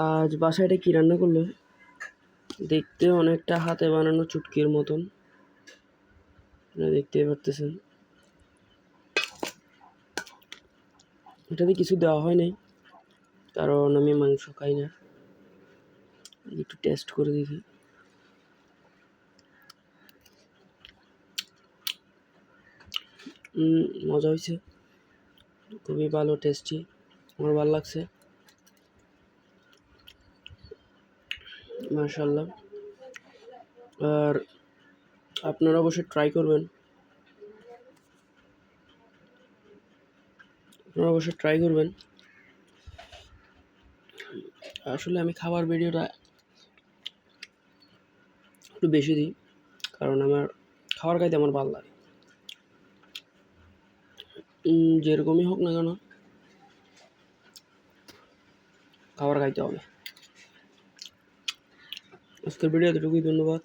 আজ বাসায় এটা কী রান্না করলো? দেখতে অনেকটা হাতে বানানো চুটকির মতন, দেখতেই পারতেছেন। এটাতে কিছু দেওয়া হয় নাই, কারণ আমি মাংস খাই না। একটু টেস্ট করে দেখি। মজা হয়েছে, খুবই ভালো, টেস্টি, আমার ভালো লাগছে, মাশাআল্লাহ। আর আপনারা অবশ্যই ট্রাই করবেন, আসলে আমি খাবার ভিডিওটা একটু বেশি দিই, কারণ আমার খাবার খাইতে আমার ভালো লাগে। যেরকমই হোক না কেন, খাবার খাইতে হবে। আজকের ভিডিও এতটুকুই, ধন্যবাদ।